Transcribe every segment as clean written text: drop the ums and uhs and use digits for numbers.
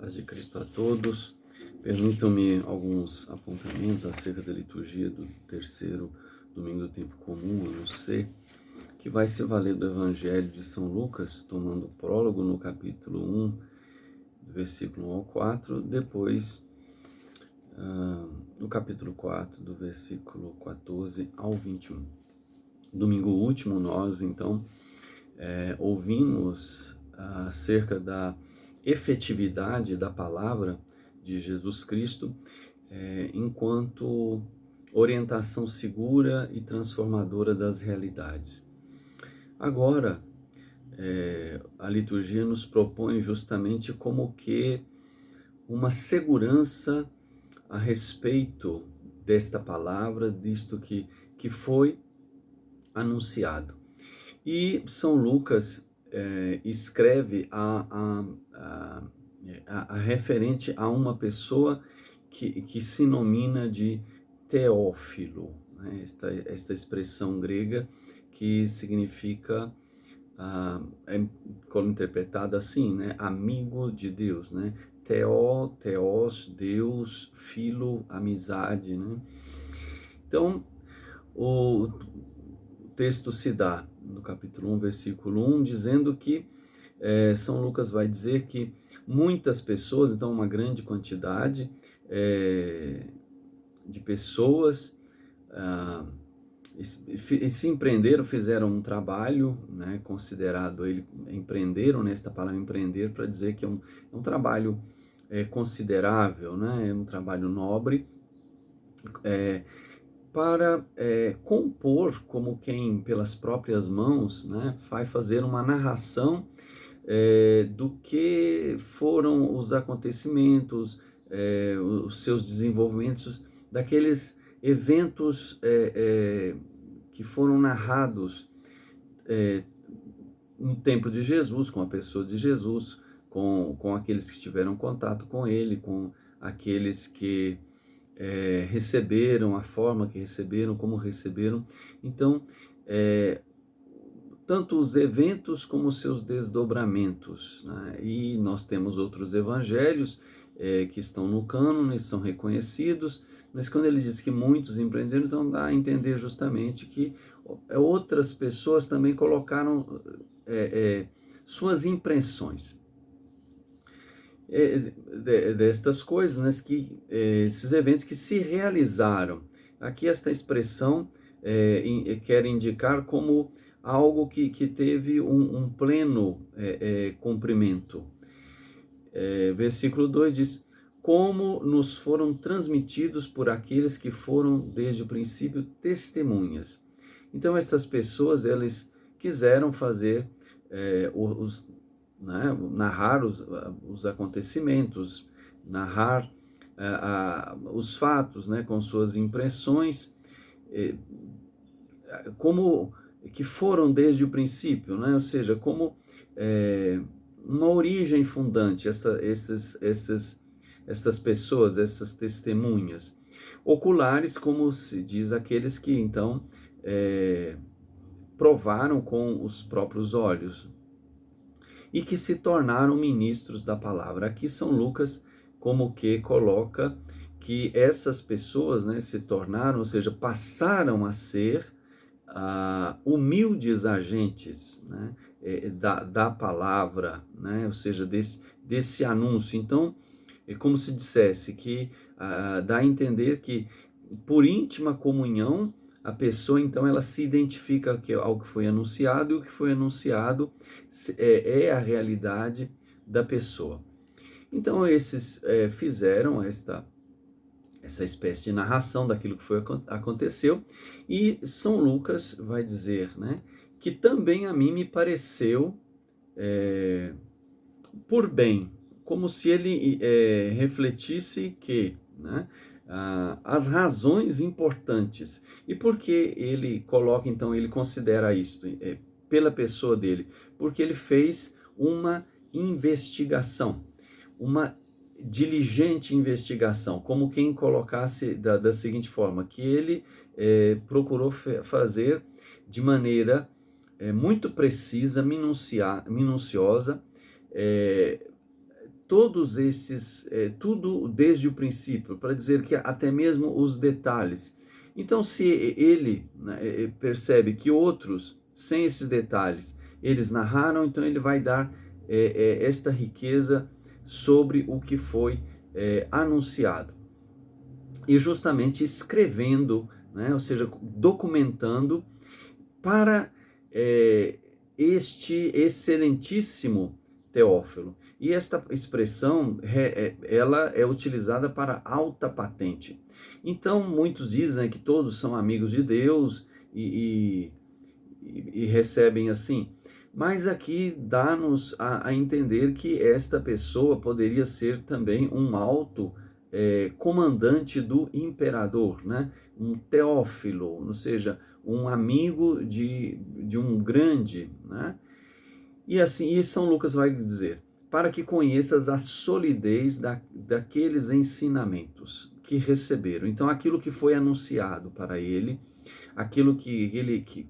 Paz de Cristo a todos. Permitam-me alguns apontamentos acerca da liturgia do terceiro domingo do tempo comum, ano C, que vai se valer do Evangelho de São Lucas, tomando o prólogo no capítulo 1, do versículo 1 ao 4, depois no capítulo 4, do versículo 14 ao 21. Domingo último, nós, então, ouvimos acerca da efetividade da palavra de Jesus Cristo enquanto orientação segura e transformadora das realidades. Agora, a liturgia nos propõe justamente como que uma segurança a respeito desta palavra, disto que foi anunciado. E São Lucas escreve a referente a uma pessoa que se denomina de Teófilo, né? Esta expressão grega que significa, interpretada assim, né? Amigo de Deus, né? Theos, Deus, filo, amizade, né? Então, o texto se dá no capítulo 1, versículo 1, dizendo que São Lucas vai dizer que muitas pessoas, então uma grande quantidade de pessoas se empreenderam, fizeram um trabalho, né, considerado, empreenderam, nesta palavra empreender, para dizer que é um trabalho considerável, né, é um trabalho nobre, para compor, como quem pelas próprias mãos, né, vai fazer uma narração do que foram os acontecimentos, os seus desenvolvimentos, daqueles eventos que foram narrados no tempo de Jesus, com a pessoa de Jesus, com aqueles que tiveram contato com ele, com aqueles que receberam, a forma que receberam, como receberam. Então, tanto os eventos como os seus desdobramentos, né? E nós temos outros evangelhos que estão no cânone, são reconhecidos, mas quando ele diz que muitos empreenderam, então dá a entender justamente que outras pessoas também colocaram suas impressões destas coisas, né, esses eventos que se realizaram. Aqui esta expressão quer indicar como algo que teve um pleno cumprimento. Versículo 2 diz: como nos foram transmitidos por aqueles que foram desde o princípio testemunhas. Então essas pessoas, elas quiseram fazer narrar os acontecimentos, narrar os fatos, né, com suas impressões, como que foram desde o princípio, né? Ou seja, como uma origem fundante, essas pessoas, essas testemunhas. Oculares, como se diz, aqueles que então provaram com os próprios olhos e que se tornaram ministros da palavra. Aqui São Lucas como que coloca que essas pessoas, né, se tornaram, ou seja, passaram a ser humildes agentes, né, da palavra, né, ou seja, desse anúncio. Então, é como se dissesse que dá a entender que por íntima comunhão a pessoa, então, ela se identifica ao que foi anunciado, e o que foi anunciado é a realidade da pessoa. Então, esses fizeram essa espécie de narração daquilo que aconteceu, e São Lucas vai dizer, né, que também a mim me pareceu por bem, como se ele refletisse que, né, as razões importantes. E por que ele coloca, então, ele considera isto pela pessoa dele? Porque ele fez uma investigação, uma diligente investigação, como quem colocasse da seguinte forma, que ele procurou fazer de maneira muito precisa, minuciosa, todos esses, tudo desde o princípio, para dizer que até mesmo os detalhes. Então, se ele, né, percebe que outros, sem esses detalhes, eles narraram, então ele vai dar esta riqueza sobre o que foi anunciado. E justamente escrevendo, né, ou seja, documentando para este excelentíssimo Teófilo. E esta expressão, ela é utilizada para alta patente. Então, muitos dizem que todos são amigos de Deus e recebem assim. Mas aqui dá-nos a entender que esta pessoa poderia ser também um alto comandante do imperador, né? Um Teófilo, ou seja, um amigo de um grande, né? E assim, e São Lucas vai dizer, para que conheças a solidez daqueles ensinamentos que receberam. Então, aquilo que foi anunciado para ele, aquilo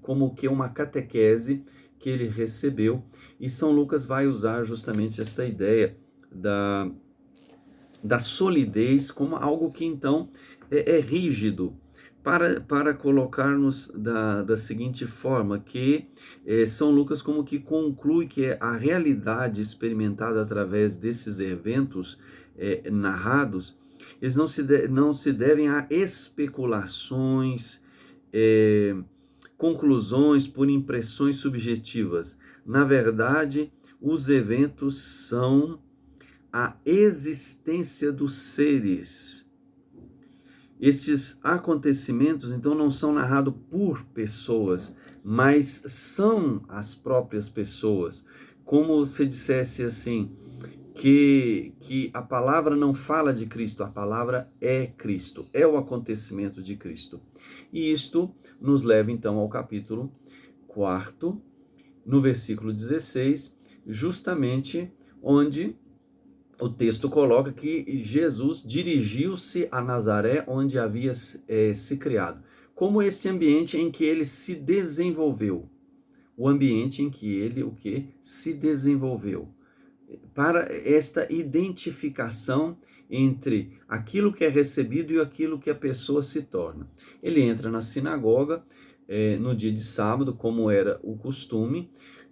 como que uma catequese que ele recebeu, e São Lucas vai usar justamente esta ideia da solidez como algo que então é rígido, para colocar-nos da seguinte forma, que São Lucas como que conclui que a realidade experimentada através desses eventos narrados, eles não se devem a especulações, conclusões por impressões subjetivas. Na verdade, os eventos são a existência dos seres. Estes acontecimentos, então, não são narrados por pessoas, mas são as próprias pessoas. Como se dissesse assim, que a palavra não fala de Cristo, a palavra é Cristo, é o acontecimento de Cristo. E isto nos leva, então, ao capítulo 4, no versículo 16, justamente onde o texto coloca que Jesus dirigiu-se a Nazaré, onde havia se criado, como esse ambiente em que ele se desenvolveu, o ambiente em que ele se desenvolveu, para esta identificação entre aquilo que é recebido e aquilo que a pessoa se torna. Ele entra na sinagoga no dia de sábado, como era o costume,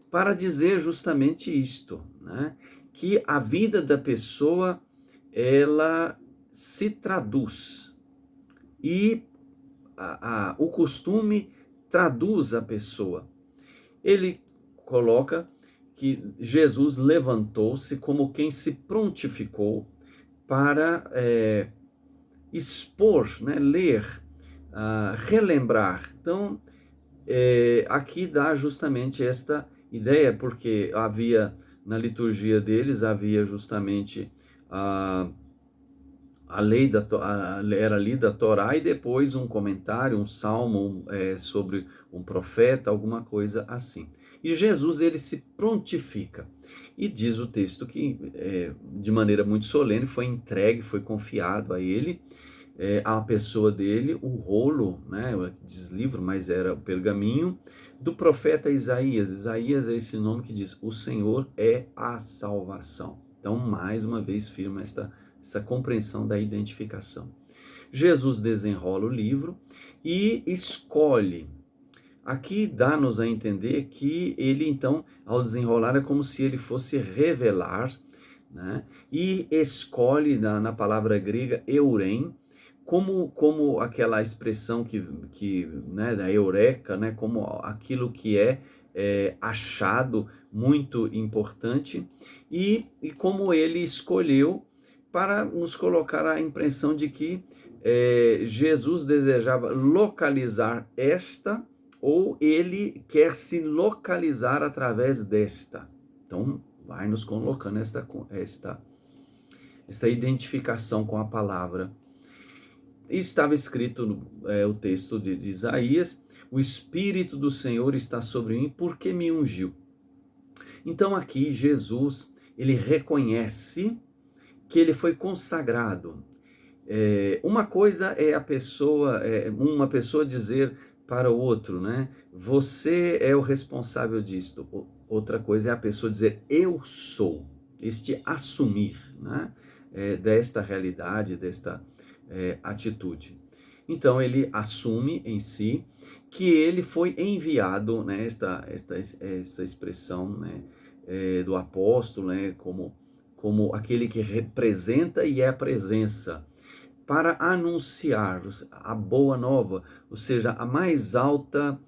para dizer justamente isto, né? Que a vida da pessoa, ela se traduz, e o costume traduz a pessoa. Ele coloca que Jesus levantou-se como quem se prontificou para expor, né, ler, relembrar. Então, aqui dá justamente esta ideia, porque na liturgia deles, havia justamente a lei era lida a Torá, e depois um comentário, um salmo sobre um profeta, alguma coisa assim. E Jesus, ele se prontifica. E diz o texto que, de maneira muito solene, foi entregue, foi confiado a ele, à pessoa dele, o rolo, né, diz livro, mas era o pergaminho, do profeta Isaías. Isaías é esse nome que diz, o Senhor é a salvação. Então, mais uma vez, firma essa compreensão da identificação. Jesus desenrola o livro e escolhe. Aqui dá-nos a entender que ele, então, ao desenrolar, é como se ele fosse revelar, né? E escolhe, na palavra grega, eurem, como aquela expressão né, da eureka, né, como aquilo que é achado, muito importante, e como ele escolheu para nos colocar a impressão de que Jesus desejava localizar esta, ou ele quer se localizar através desta. Então, vai nos colocando esta identificação com a palavra. Estava escrito o texto de Isaías, o Espírito do Senhor está sobre mim porque me ungiu. Então aqui Jesus, ele reconhece que ele foi consagrado. Uma coisa é uma pessoa dizer para o outro, né? Você é o responsável disto. Outra coisa é a pessoa dizer, eu sou. este assumir, né, desta realidade, desta atitude. Então ele assume em si que ele foi enviado, né, esta expressão, né, do apóstolo, né, como aquele que representa e é a presença, para anunciar a boa nova, ou seja, a mais alta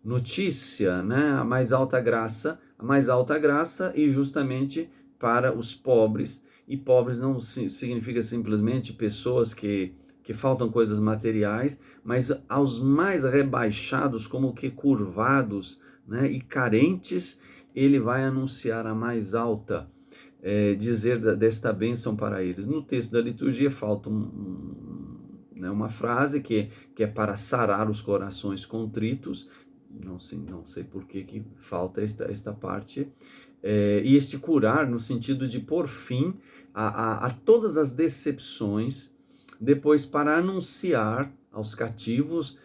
notícia, né, a mais alta graça e justamente para os pobres. E pobres não significa simplesmente pessoas que faltam coisas materiais, mas aos mais rebaixados, como que curvados, né, e carentes, ele vai anunciar a mais alta, dizer desta bênção para eles. No texto da liturgia falta né, uma frase que é para sarar os corações contritos. Não sei por que falta esta parte. E este curar no sentido de pôr fim a todas as decepções, depois para anunciar aos cativos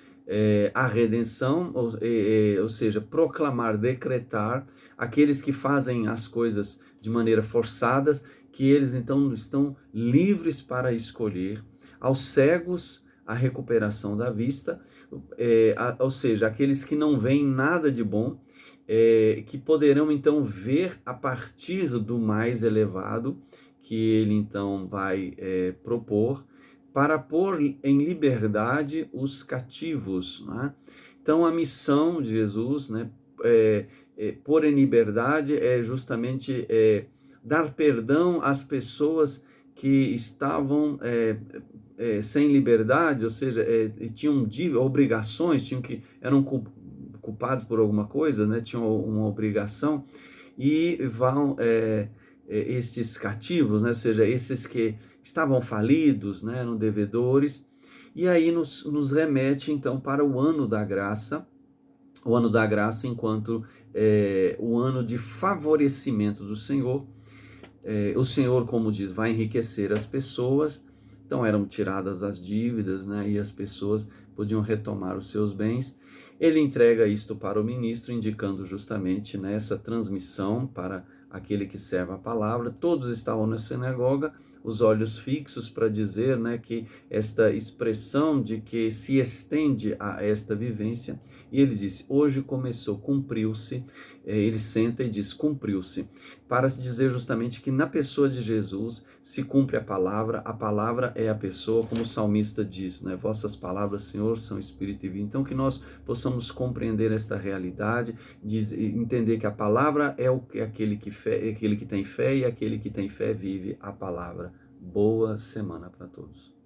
a redenção, ou seja, proclamar, decretar aqueles que fazem as coisas de maneira forçadas, que eles então estão livres para escolher, aos cegos a recuperação da vista, ou seja, aqueles que não veem nada de bom, que poderão então ver a partir do mais elevado que ele então vai propor, para pôr em liberdade os cativos, né? Então a missão de Jesus, né, pôr em liberdade é justamente dar perdão às pessoas que estavam sem liberdade, ou seja, tinham obrigações, eram culpados por alguma coisa, né, tinham uma obrigação, e vão esses cativos, né, ou seja, esses que estavam falidos, né, eram devedores, e aí nos remete então para o ano da graça enquanto o ano de favorecimento do Senhor. O Senhor, como diz, vai enriquecer as pessoas, então eram tiradas as dívidas, né, e as pessoas podiam retomar os seus bens. Ele entrega isto para o ministro, indicando justamente nessa transmissão para aquele que serve a palavra. Todos estavam na sinagoga, os olhos fixos para dizer, né, que esta expressão de que se estende a esta vivência. E ele disse, hoje começou, cumpriu-se. Ele senta e diz, cumpriu-se, para se dizer justamente que na pessoa de Jesus se cumpre a palavra é a pessoa, como o salmista diz, né? Vossas palavras, Senhor, são espírito e vida. Então que nós possamos compreender esta realidade, entender que a palavra é aquele que tem fé, e aquele que tem fé vive a palavra. Boa semana para todos.